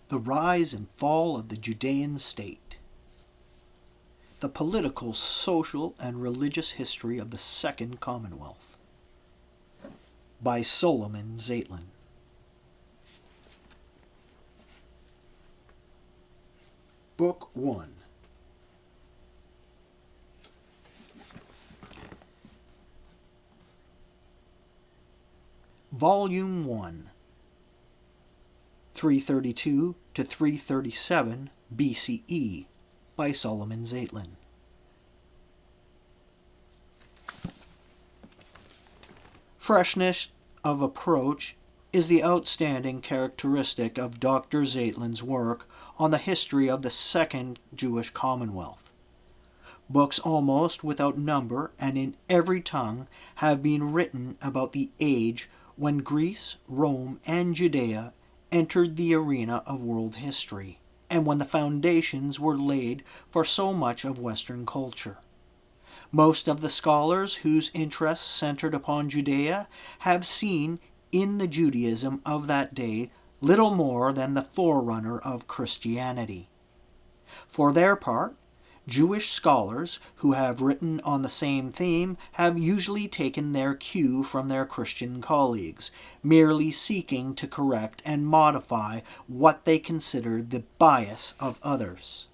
The rise and fall of the Judean state. The political, social, and religious history of the Second Commonwealth. By Solomon Zeitlin. Book 1. Volume 1. 332 to 337 BCE by Solomon Zeitlin. Freshness of approach is the outstanding characteristic of Dr. Zeitlin's work on the history of the Second Jewish Commonwealth. Books almost without number and in every tongue have been written about the age when Greece, Rome, and Judea entered the arena of world history, and when the foundations were laid for so much of Western culture. Most of the scholars whose interests centered upon Judea have seen in the Judaism of that day little more than the forerunner of Christianity. For their part, Jewish scholars who have written on the same theme have usually taken their cue from their Christian colleagues, merely seeking to correct and modify what they considered the bias of others.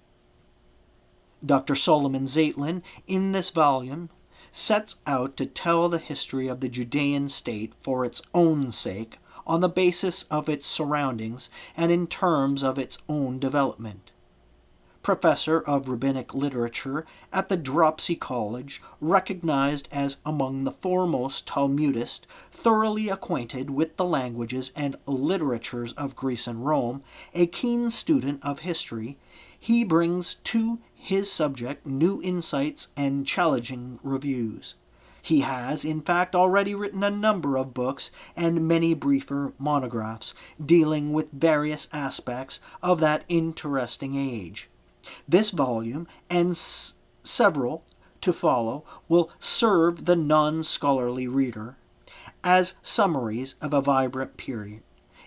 Dr. Solomon Zeitlin, in this volume, sets out to tell the history of the Judean state for its own sake, on the basis of its surroundings and in terms of its own development. Professor of Rabbinic Literature at the Dropsy College, recognized as among the foremost Talmudists, thoroughly acquainted with the languages and literatures of Greece and Rome, a keen student of history, he brings to his subject new insights and challenging reviews. He has, in fact, already written a number of books and many briefer monographs dealing with various aspects of that interesting age. This volume, and several to follow, will serve the non-scholarly reader as summaries of a vibrant period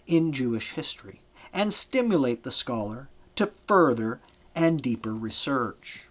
in Jewish history, and stimulate the scholar to further and deeper research.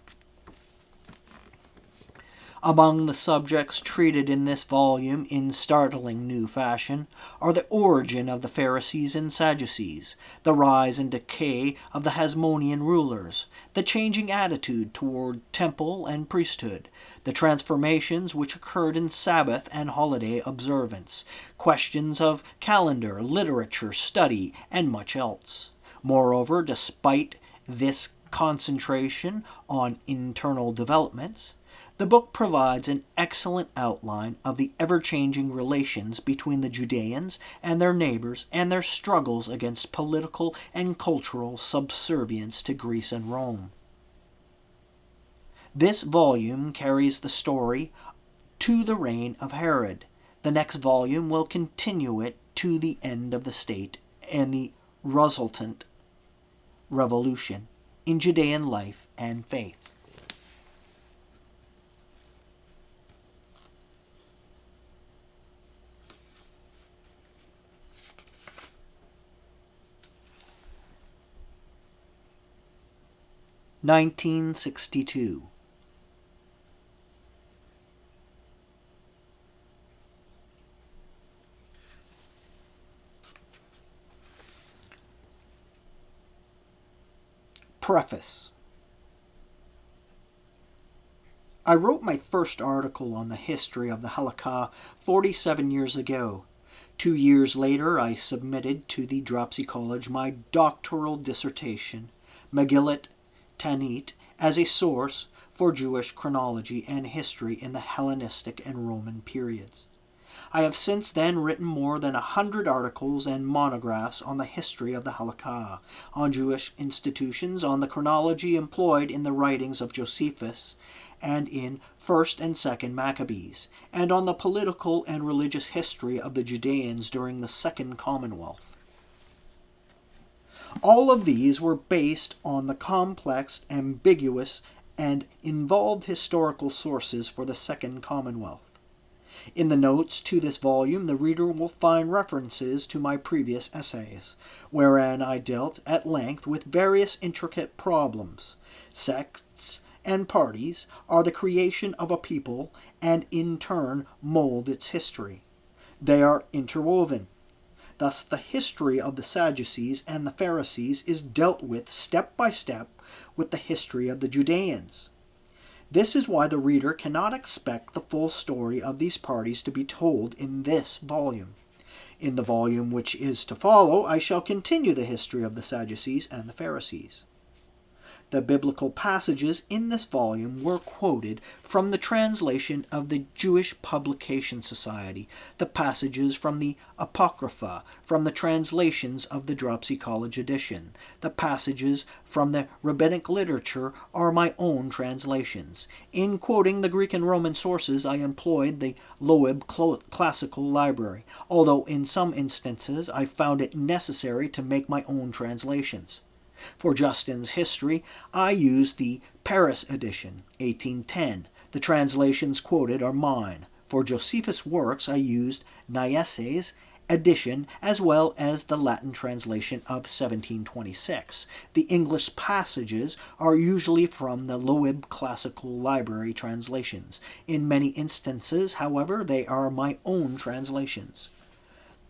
Among the subjects treated in this volume in startling new fashion are the origin of the Pharisees and Sadducees, the rise and decay of the Hasmonean rulers, the changing attitude toward temple and priesthood, the transformations which occurred in Sabbath and holiday observance, questions of calendar, literature, study, and much else. Moreover, despite this concentration on internal developments, the book provides an excellent outline of the ever-changing relations between the Judeans and their neighbors and their struggles against political and cultural subservience to Greece and Rome. This volume carries the story to the reign of Herod. The next volume will continue it to the end of the state and the resultant revolution in Judean life and faith. (1962) Preface. I wrote my first article on the history of the Halakha 47 years ago. 2 years later, I submitted to the Dropsy College my doctoral dissertation, Megillat Tanit, as a source for Jewish chronology and history in the Hellenistic and Roman periods. I have since then written more than 100 articles and monographs on the history of the Halakha, on Jewish institutions, on the chronology employed in the writings of Josephus and in 1st and 2nd Maccabees, and on the political and religious history of the Judeans during the Second Commonwealth. All of these were based on the complex, ambiguous, and involved historical sources for the Second Commonwealth. In the notes to this volume, the reader will find references to my previous essays, wherein I dealt at length with various intricate problems. Sects and parties are the creation of a people and in turn mold its history. They are interwoven. Thus, the history of the Sadducees and the Pharisees is dealt with step by step with the history of the Judeans. This is why the reader cannot expect the full story of these parties to be told in this volume. In the volume which is to follow, I shall continue the history of the Sadducees and the Pharisees. The biblical passages in this volume were quoted from the translation of the Jewish Publication Society, the passages from the Apocrypha, from the translations of the Dropsy College edition. The passages from the rabbinic literature are my own translations. In quoting the Greek and Roman sources, I employed the Loeb Classical Library, although in some instances I found it necessary to make my own translations. For Justin's history, I used the Paris edition, 1810. The translations quoted are mine. For Josephus' works, I used Niesse's edition as well as the Latin translation of 1726. The English passages are usually from the Loeb Classical Library translations. In many instances, however, they are my own translations.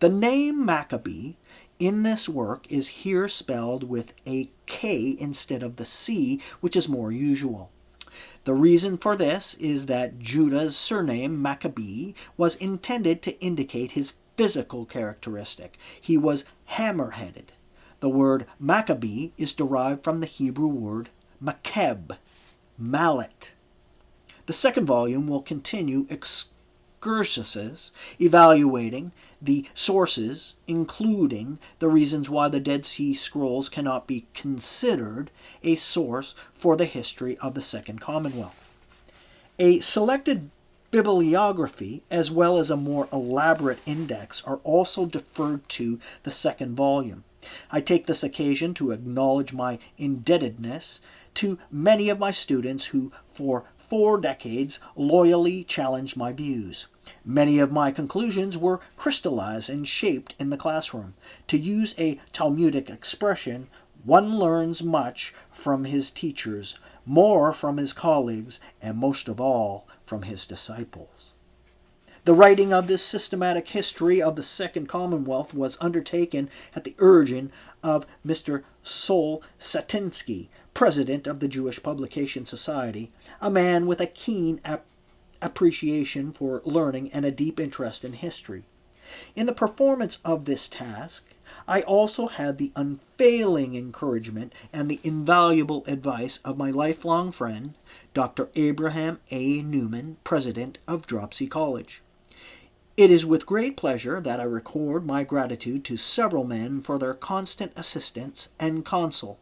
The name Maccabee in this work is here spelled with a K instead of the C, which is more usual. The reason for this is that Judah's surname Maccabee was intended to indicate his physical characteristic. He was hammer-headed. The word Maccabee is derived from the Hebrew word makeb, mallet. The second volume will continue excursuses evaluating the sources, including the reasons why the Dead Sea Scrolls cannot be considered a source for the history of the Second Commonwealth. A selected bibliography, as well as a more elaborate index, are also deferred to the second volume. I take this occasion to acknowledge my indebtedness to many of my students who, for 4 decades, loyally challenged my views. Many of my conclusions were crystallized and shaped in the classroom. To use a Talmudic expression, one learns much from his teachers, more from his colleagues, and most of all from his disciples. The writing of this systematic history of the Second Commonwealth was undertaken at the urging of Mr. Sol Satinsky, president of the Jewish Publication Society, a man with a keen appreciation for learning and a deep interest in history. In the performance of this task, I also had the unfailing encouragement and the invaluable advice of my lifelong friend, Dr. Abraham A. Newman, president of Dropsy College. It is with great pleasure that I record my gratitude to several men for their constant assistance and counsel.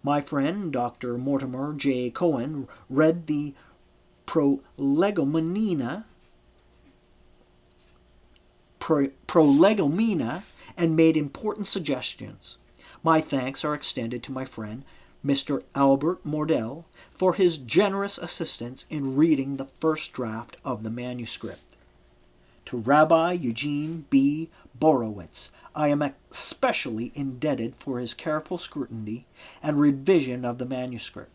My friend, Dr. Mortimer J. Cohen, read the Prolegomena and made important suggestions. My thanks are extended to my friend, Mr. Albert Mordell, for his generous assistance in reading the first draft of the manuscript. To Rabbi Eugene B. Borowitz, I am especially indebted for his careful scrutiny and revision of the manuscript.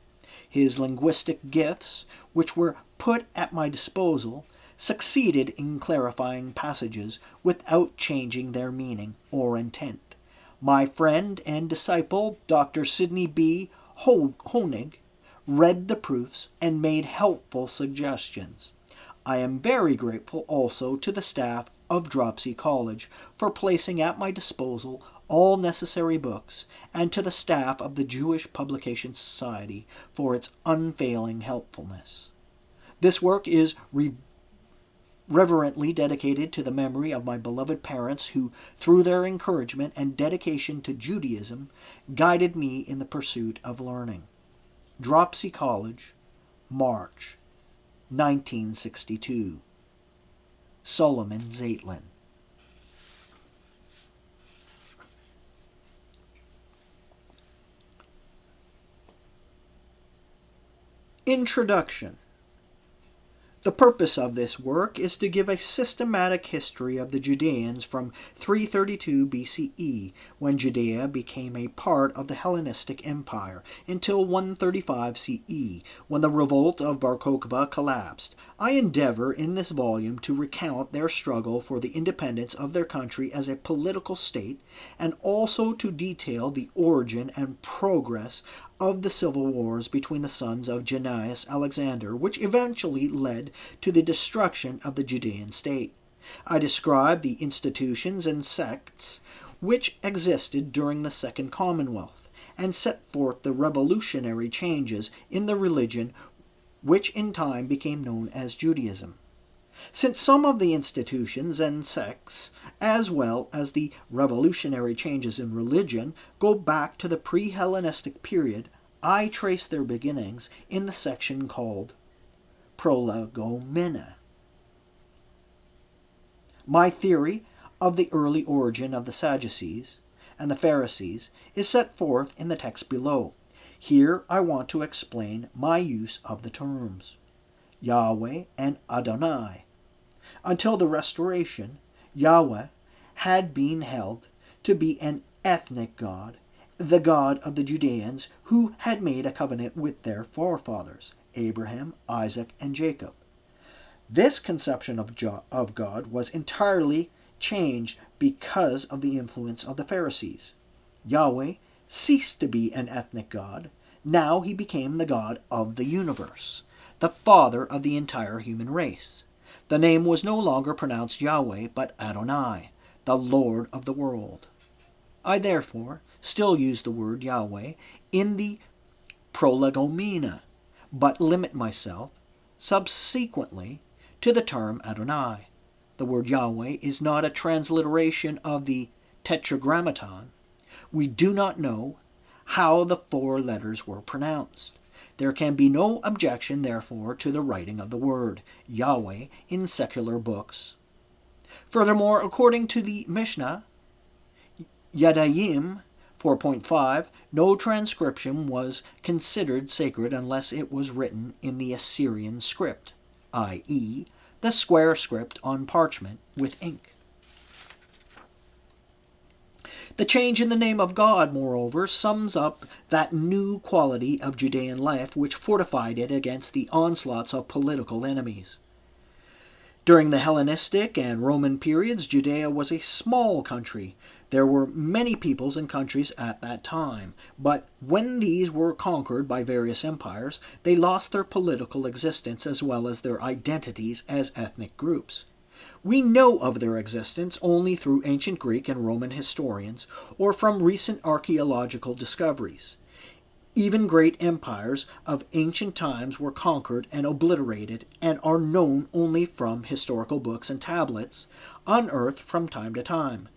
His linguistic gifts, which were put at my disposal, succeeded in clarifying passages without changing their meaning or intent. My friend and disciple, Dr. Sidney B. Honig, read the proofs and made helpful suggestions. I am very grateful also to the staff of Dropsy College for placing at my disposal all necessary books, and to the staff of the Jewish Publication Society for its unfailing helpfulness. This work is reverently dedicated to the memory of my beloved parents who, through their encouragement and dedication to Judaism, guided me in the pursuit of learning. Dropsy College, March 1962. Solomon Zeitlin. Introduction. The purpose of this work is to give a systematic history of the Judeans from 332 BCE, when Judea became a part of the Hellenistic Empire, until 135 CE, when the revolt of Bar Kokhba collapsed. I endeavor in this volume to recount their struggle for the independence of their country as a political state, and also to detail the origin and progress of the civil wars between the sons of Jannaeus Alexander, which eventually led to the destruction of the Judean state. I describe the institutions and sects which existed during the Second Commonwealth, and set forth the revolutionary changes in the religion which in time became known as Judaism. Since some of the institutions and sects, as well as the revolutionary changes in religion, go back to the pre-Hellenistic period, I trace their beginnings in the section called Prolegomena. My theory of the early origin of the Sadducees and the Pharisees is set forth in the text below. Here I want to explain my use of the terms Yahweh and Adonai. Until the Restoration, Yahweh had been held to be an ethnic god, the God of the Judeans, who had made a covenant with their forefathers, Abraham, Isaac, and Jacob. This conception of God was entirely changed because of the influence of the Pharisees. Yahweh ceased to be an ethnic God. Now he became the God of the universe, the Father of the entire human race. The name was no longer pronounced Yahweh, but Adonai, the Lord of the world. I therefore still use the word Yahweh in the Prolegomena, but limit myself subsequently to the term Adonai. The word Yahweh is not a transliteration of the Tetragrammaton. We do not know how the 4 letters were pronounced. There can be no objection, therefore, to the writing of the word Yahweh in secular books. Furthermore, according to the Mishnah, Yadayim 4.5, no transcription was considered sacred unless it was written in the Assyrian script, i.e., the square script on parchment with ink. The change in the name of God, moreover, sums up that new quality of Judean life which fortified it against the onslaughts of political enemies. During the Hellenistic and Roman periods, Judea was a small country. There were many peoples and countries at that time, but when these were conquered by various empires, they lost their political existence as well as their identities as ethnic groups. We know of their existence only through ancient Greek and Roman historians or from recent archaeological discoveries. Even great empires of ancient times were conquered and obliterated and are known only from historical books and tablets unearthed from time to time.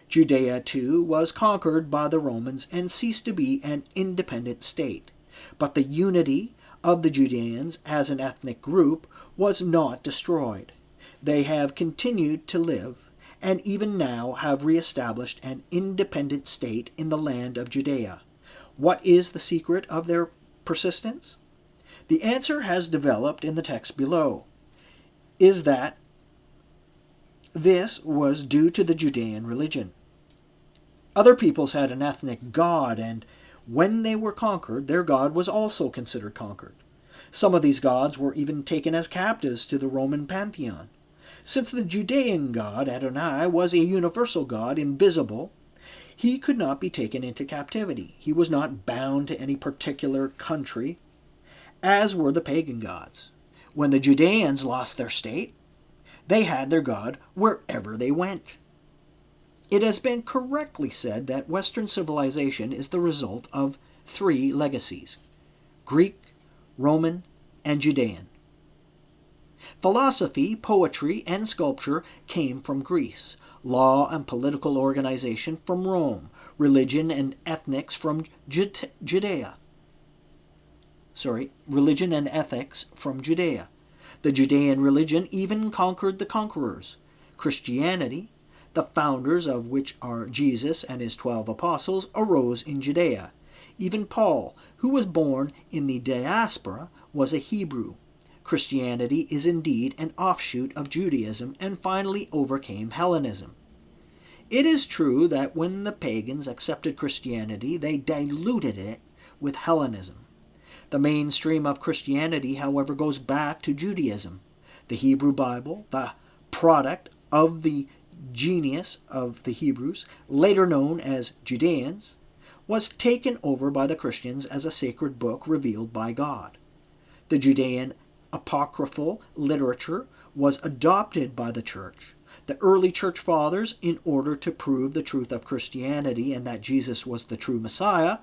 Judea, too, was conquered by the Romans and ceased to be an independent state. But the unity of the Judeans as an ethnic group was not destroyed. They have continued to live, and even now have reestablished an independent state in the land of Judea. What is the secret of their persistence? The answer has developed in the text below, is that this was due to the Judean religion. Other peoples had an ethnic god, and when they were conquered, their god was also considered conquered. Some of these gods were even taken as captives to the Roman pantheon. Since the Judean god, Adonai, was a universal god, invisible, he could not be taken into captivity. He was not bound to any particular country, as were the pagan gods. When the Judeans lost their state, they had their god wherever they went. It has been correctly said that Western civilization is the result of 3 legacies: Greek, Roman, and Judean. Philosophy, poetry, and sculpture came from Greece, law and political organization from Rome, religion and ethics from Judea. Religion and ethics from Judea. The Judean religion even conquered the conquerors. Christianity, the founders of which are Jesus and his 12 apostles, arose in Judea. Even Paul, who was born in the diaspora, was a Hebrew. Christianity is indeed an offshoot of Judaism and finally overcame Hellenism. It is true that when the pagans accepted Christianity, they diluted it with Hellenism. The mainstream of Christianity, however, goes back to Judaism. The Hebrew Bible, the product of the genius of the Hebrews, later known as Judeans, was taken over by the Christians as a sacred book revealed by God. The Judean apocryphal literature was adopted by the Church. The early Church Fathers, in order to prove the truth of Christianity and that Jesus was the true Messiah,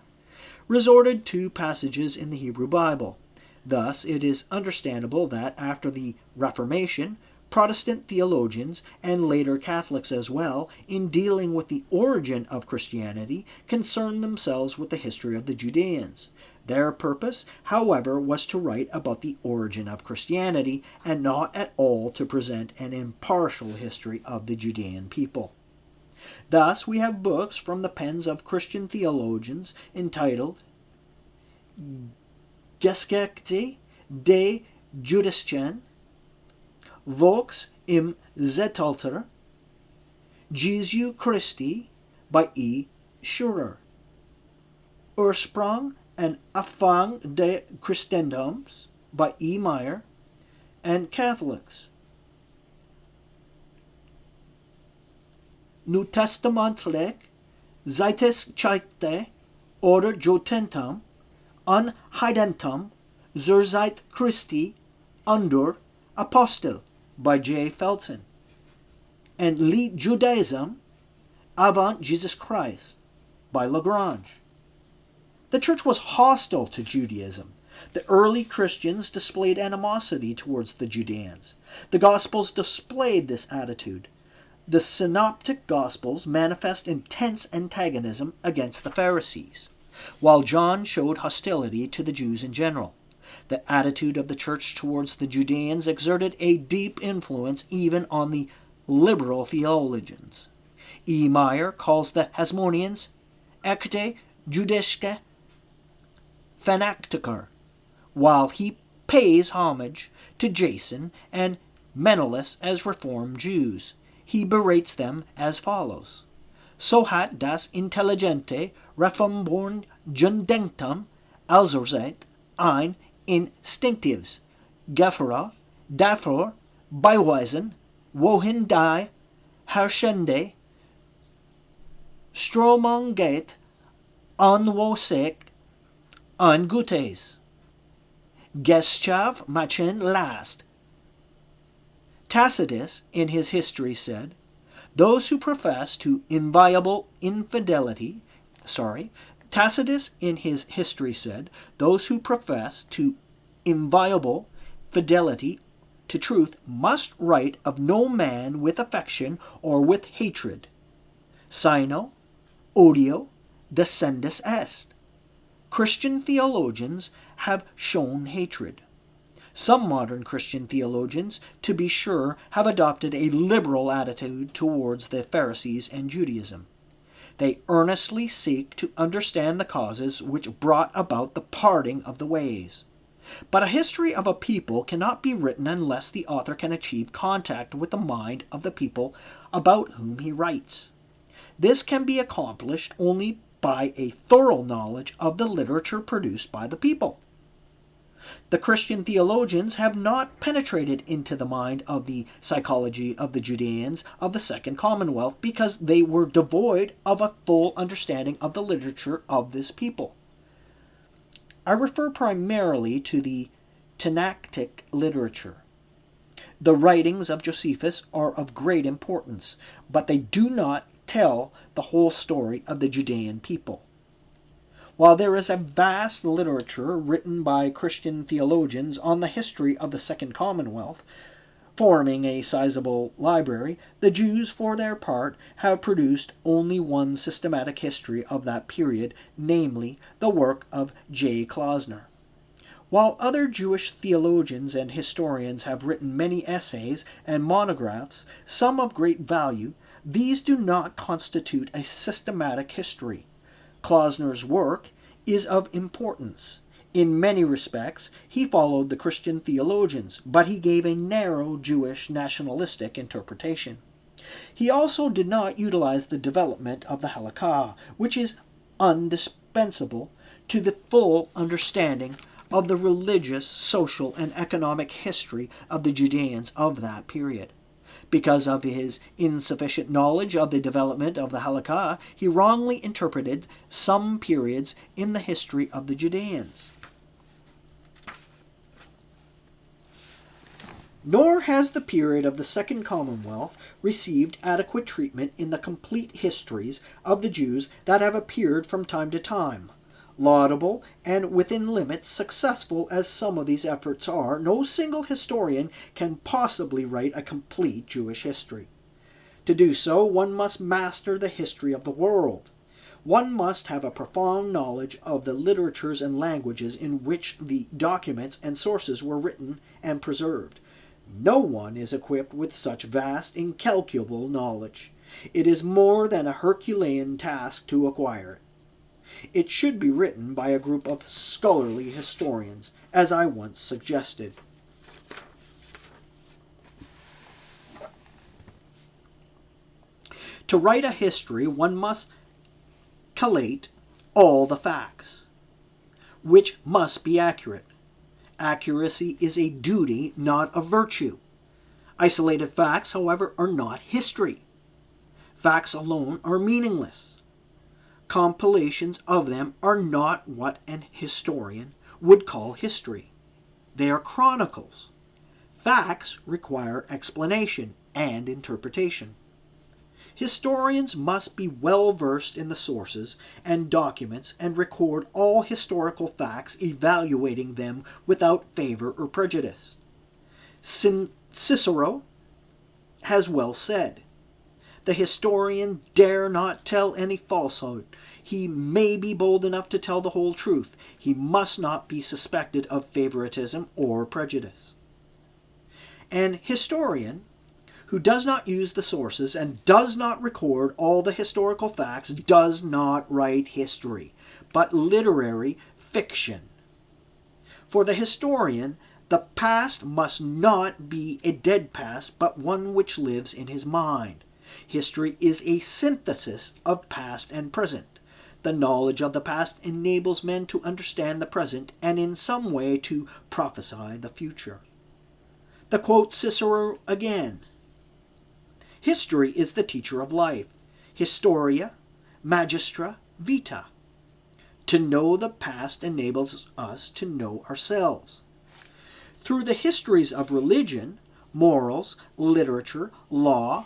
resorted to passages in the Hebrew Bible. Thus, it is understandable that after the Reformation, Protestant theologians, and later Catholics as well, in dealing with the origin of Christianity, concerned themselves with the history of the Judeans. Their purpose, however, was to write about the origin of Christianity, and not at all to present an impartial history of the Judean people. Thus, we have books from the pens of Christian theologians entitled Geschichte des Judischen, Vox im Zeitalter, Jesu Christi by E. Schurer, Ursprung and Anfang des Christentums by E. Meyer, and Catholics. Neutestamentlich Zeitgeschichte oder Judentum und Heidentum zur Zeit Christi under Apostel by J. Felton, and Le Judaisme avant Jesus Christ by Lagrange. The Church was hostile to Judaism. The early Christians displayed animosity towards the Judeans. The Gospels displayed this attitude. The Synoptic Gospels manifest intense antagonism against the Pharisees, while John showed hostility to the Jews in general. The attitude of the Church towards the Judeans exerted a deep influence even on the liberal theologians. E. Meyer calls the Hasmoneans echte jüdische Fanatiker, while he pays homage to Jason and Menelaus as Reformed Jews. He berates them as follows: So hat das intelligente Reformborn Judentum alsozeit ein instinktives Gefahr davor beiweisen, wohin die herrschende Strömung geht, und wo sich ein gutes Geschaff machen lässt. Tacitus, in his history, said, Tacitus in his history said, those who profess to inviolable fidelity to truth must write of no man with affection or with hatred. Sino, odio, descendus est. Christian theologians have shown hatred. Some modern Christian theologians, to be sure, have adopted a liberal attitude towards the Pharisees and Judaism. They earnestly seek to understand the causes which brought about the parting of the ways. But a history of a people cannot be written unless the author can achieve contact with the mind of the people about whom he writes. This can be accomplished only by a thorough knowledge of the literature produced by the people. The Christian theologians have not penetrated into the mind of the psychology of the Judeans of the Second Commonwealth because they were devoid of a full understanding of the literature of this people. I refer primarily to the Tanakhic literature. The writings of Josephus are of great importance, but they do not tell the whole story of the Judean people. While there is a vast literature written by Christian theologians on the history of the Second Commonwealth, forming a sizable library, the Jews, for their part, have produced only one systematic history of that period, namely, the work of J. Klausner. While other Jewish theologians and historians have written many essays and monographs, some of great value, these do not constitute a systematic history. Klausner's work is of importance. In many respects, he followed the Christian theologians, but he gave a narrow Jewish nationalistic interpretation. He also did not utilize the development of the Halakha, which is indispensable to the full understanding of the religious, social, and economic history of the Judeans of that period. Because of his insufficient knowledge of the development of the Halakha, he wrongly interpreted some periods in the history of the Judeans. Nor has the period of the Second Commonwealth received adequate treatment in the complete histories of the Jews that have appeared from time to time. Laudable and within limits successful as some of these efforts are, no single historian can possibly write a complete Jewish history. To do so, one must master the history of the world. One must have a profound knowledge of the literatures and languages in which the documents and sources were written and preserved. No one is equipped with such vast, incalculable knowledge. It is more than a Herculean task to acquire it. It should be written by a group of scholarly historians, as I once suggested. To write a history, one must collate all the facts, which must be accurate. Accuracy is a duty, not a virtue. Isolated facts, however, are not history. Facts alone are meaningless. Compilations of them are not what an historian would call history. They are chronicles. Facts require explanation and interpretation. Historians must be well versed in the sources and documents and record all historical facts, evaluating them without favor or prejudice. Cicero has well said, "The historian dare not tell any falsehood. He may be bold enough to tell the whole truth. He must not be suspected of favoritism or prejudice." An historian who does not use the sources and does not record all the historical facts does not write history, but literary fiction. For the historian, the past must not be a dead past, but one which lives in his mind. History is a synthesis of past and present. The knowledge of the past enables men to understand the present and in some way to prophesy the future. To quote Cicero again, "History is the teacher of life. Historia magistra vita." To know the past enables us to know ourselves. Through the histories of religion, morals, literature, law,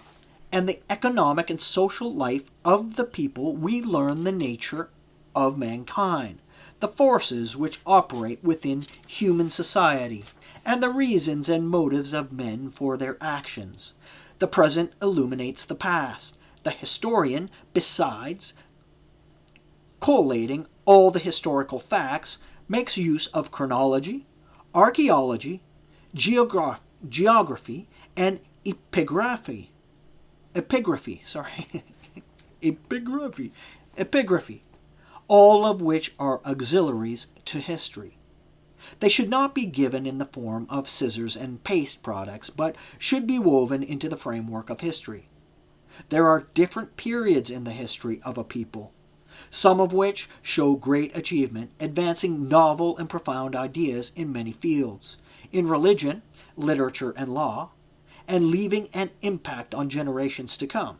and the economic and social life of the people, we learn the nature of mankind, the forces which operate within human society, and the reasons and motives of men for their actions. The present illuminates the past. The historian, besides collating all the historical facts, makes use of chronology, archaeology, geography, and epigraphy, all of which are auxiliaries to history. They should not be given in the form of scissors and paste products, but should be woven into the framework of history. There are different periods in the history of a people, some of which show great achievement, advancing novel and profound ideas in many fields, in religion, literature, and law, and leaving an impact on generations to come.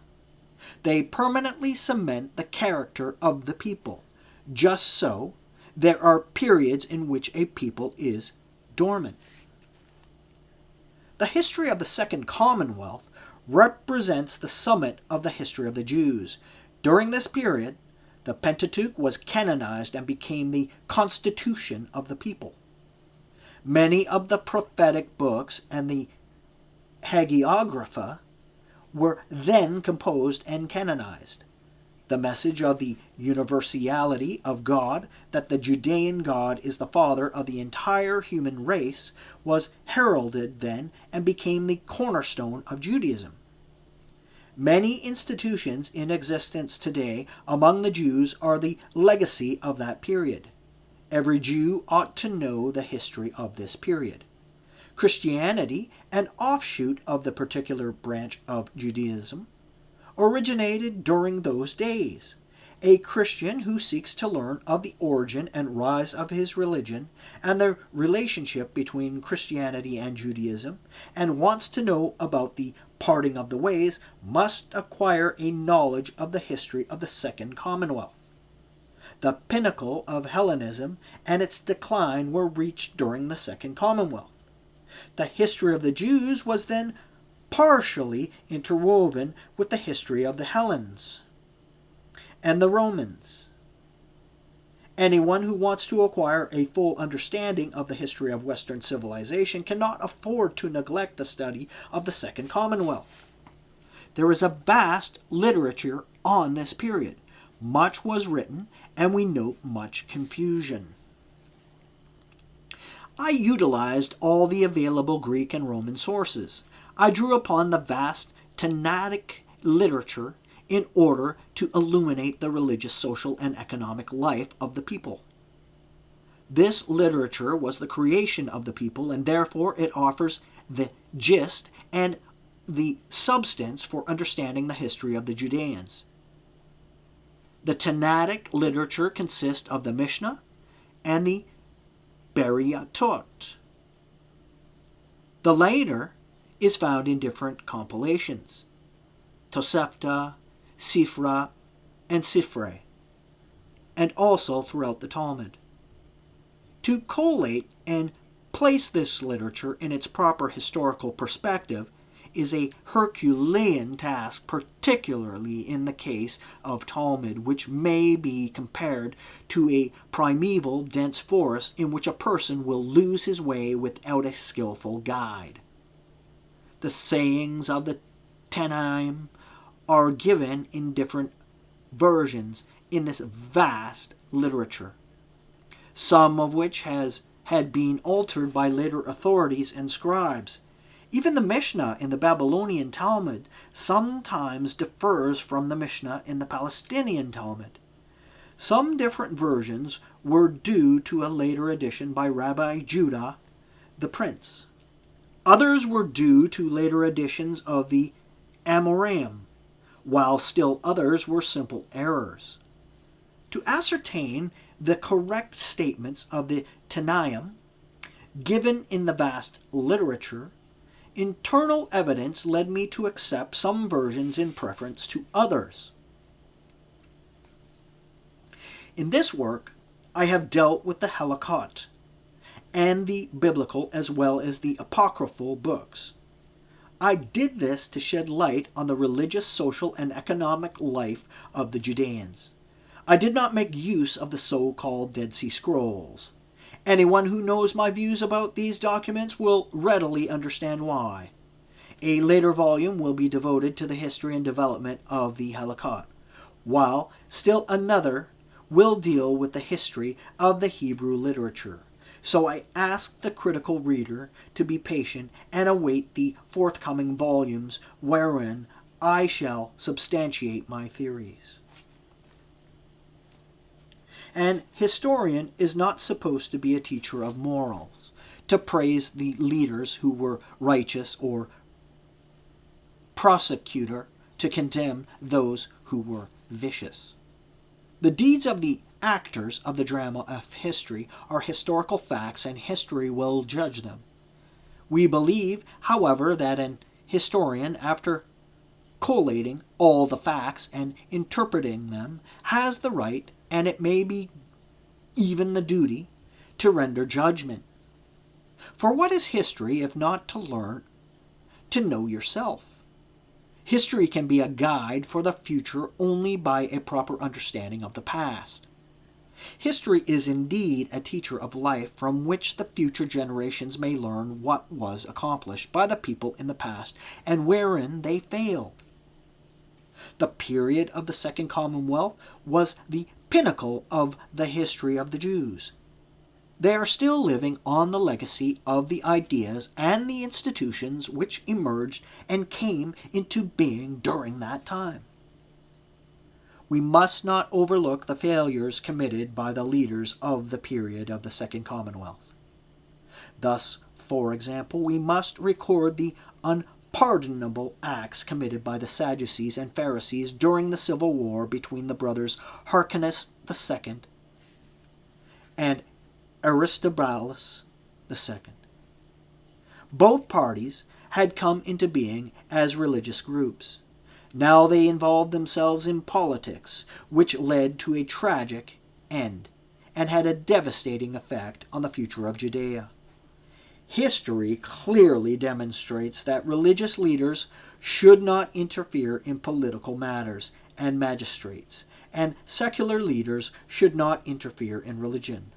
They permanently cement the character of the people. Just so, there are periods in which a people is dormant. The history of the Second Commonwealth represents the summit of the history of the Jews. During this period, the Pentateuch was canonized and became the constitution of the people. Many of the prophetic books and the hagiographa were then composed and canonized. The message of the universality of God, that the Judean God is the father of the entire human race, was heralded then and became the cornerstone of Judaism. Many institutions in existence today among the Jews are the legacy of that period. Every Jew ought to know the history of this period. Christianity, an offshoot of the particular branch of Judaism, originated during those days. A Christian who seeks to learn of the origin and rise of his religion and the relationship between Christianity and Judaism, and wants to know about the parting of the ways, must acquire a knowledge of the history of the Second Commonwealth. The pinnacle of Hellenism and its decline were reached during the Second Commonwealth. The history of the Jews was then partially interwoven with the history of the Hellenes and the Romans. Anyone who wants to acquire a full understanding of the history of Western civilization cannot afford to neglect the study of the Second Commonwealth. There is a vast literature on this period. Much was written, and we note much confusion. I utilized all the available Greek and Roman sources. I drew upon the vast Tanaitic literature in order to illuminate the religious, social, and economic life of the people. This literature was the creation of the people, and therefore it offers the gist and the substance for understanding the history of the Judeans. The Tanaitic literature consists of the Mishnah and the Bereatot. The latter is found in different compilations, Tosefta, Sifra, and Sifre, and also throughout the Talmud. To collate and place this literature in its proper historical perspective is a Herculean task, particularly in the case of Talmud, which may be compared to a primeval dense forest in which a person will lose his way without a skillful guide. The sayings of the Tanaim are given in different versions in this vast literature, some of which had been altered by later authorities and scribes. Even the Mishnah in the Babylonian Talmud sometimes differs from the Mishnah in the Palestinian Talmud. Some different versions were due to a later addition by Rabbi Judah the Prince. Others were due to later additions of the Amoraim, while still others were simple errors. To ascertain the correct statements of the Tanaim given in the vast literature, internal evidence led me to accept some versions in preference to others. In this work, I have dealt with the Halakot and the biblical as well as the apocryphal books. I did this to shed light on the religious, social, and economic life of the Judeans. I did not make use of the so-called Dead Sea Scrolls. Anyone who knows my views about these documents will readily understand why. A later volume will be devoted to the history and development of the Halakot, while still another will deal with the history of the Hebrew literature. So I ask the critical reader to be patient and await the forthcoming volumes wherein I shall substantiate my theories. An historian is not supposed to be a teacher of morals, to praise the leaders who were righteous, or prosecutor to condemn those who were vicious. The deeds of the actors of the drama of history are historical facts, and history will judge them. We believe, however, that an historian, after collating all the facts and interpreting them, has the right, and it may be even the duty, to render judgment. For what is history if not to learn to know yourself? History can be a guide for the future only by a proper understanding of the past. History is indeed a teacher of life from which the future generations may learn what was accomplished by the people in the past and wherein they failed. The period of the Second Commonwealth was the pinnacle of the history of the Jews. They are still living on the legacy of the ideas and the institutions which emerged and came into being during that time. we must not overlook the failures committed by the leaders of the period of the Second Commonwealth. Thus, for example, we must record the unpardonable acts committed by the Sadducees and Pharisees during the civil war between the brothers Hyrcanus II and Aristobulus II. Both parties had come into being as religious groups. Now they involved themselves in politics, which led to a tragic end and had a devastating effect on the future of Judea. History clearly demonstrates that religious leaders should not interfere in political matters and magistrates, and secular leaders should not interfere in religion.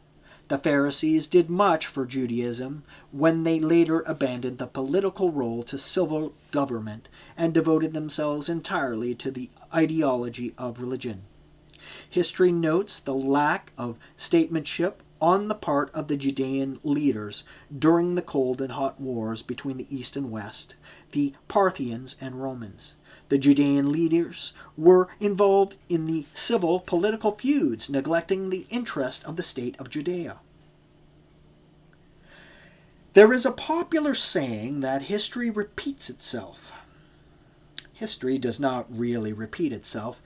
The Pharisees did much for Judaism when they later abandoned the political role to civil government and devoted themselves entirely to the ideology of religion. History notes the lack of statesmanship on the part of the Judean leaders during the cold and hot wars between the East and West, the Parthians and Romans. The Judean leaders were involved in the civil political feuds, neglecting the interest of the state of Judea. There is a popular saying that history repeats itself. History does not really repeat itself.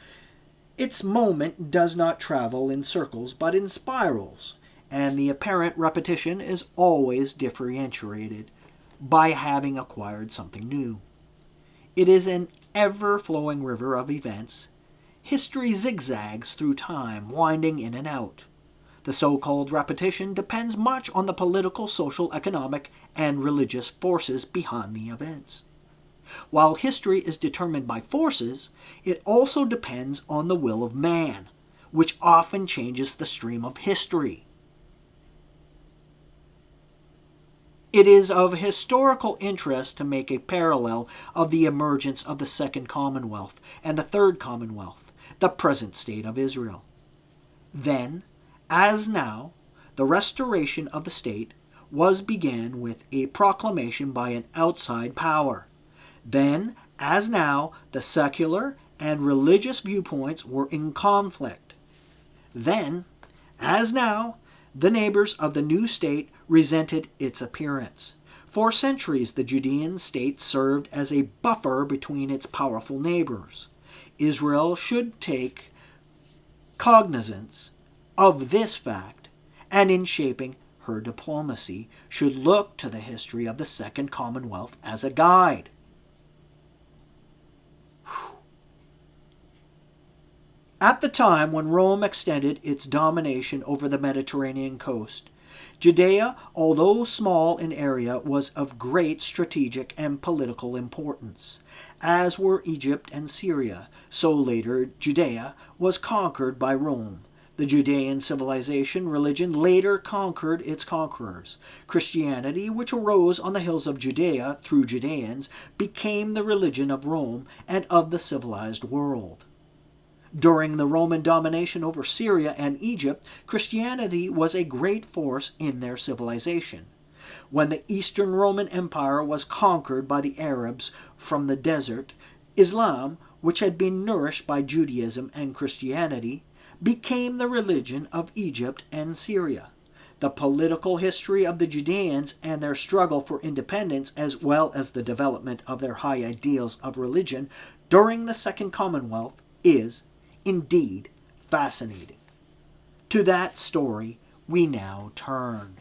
Its moment does not travel in circles but in spirals, and the apparent repetition is always differentiated by having acquired something new. It is an ever-flowing river of events. History zigzags through time, winding in and out. The so-called repetition depends much on the political, social, economic, and religious forces behind the events. While history is determined by forces, it also depends on the will of man, which often changes the stream of history. It is of historical interest to make a parallel of the emergence of the Second Commonwealth and the Third Commonwealth, the present state of Israel. Then, as now, the restoration of the state began with a proclamation by an outside power. Then, as now, the secular and religious viewpoints were in conflict. Then, as now, the neighbors of the new state resented its appearance. For centuries, the Judean state served as a buffer between its powerful neighbors. Israel should take cognizance of this fact, and in shaping her diplomacy, should look to the history of the Second Commonwealth as a guide. At the time when Rome extended its domination over the Mediterranean coast, Judea, although small in area, was of great strategic and political importance. As were Egypt and Syria, so later Judea was conquered by Rome. The Judean civilization religion later conquered its conquerors. Christianity, which arose on the hills of Judea through Judeans, became the religion of Rome and of the civilized world. During the Roman domination over Syria and Egypt, Christianity was a great force in their civilization. When the Eastern Roman Empire was conquered by the Arabs from the desert, Islam, which had been nourished by Judaism and Christianity, became the religion of Egypt and Syria. The political history of the Judeans and their struggle for independence, as well as the development of their high ideals of religion during the Second Commonwealth, is indeed fascinating. To that story we now turn.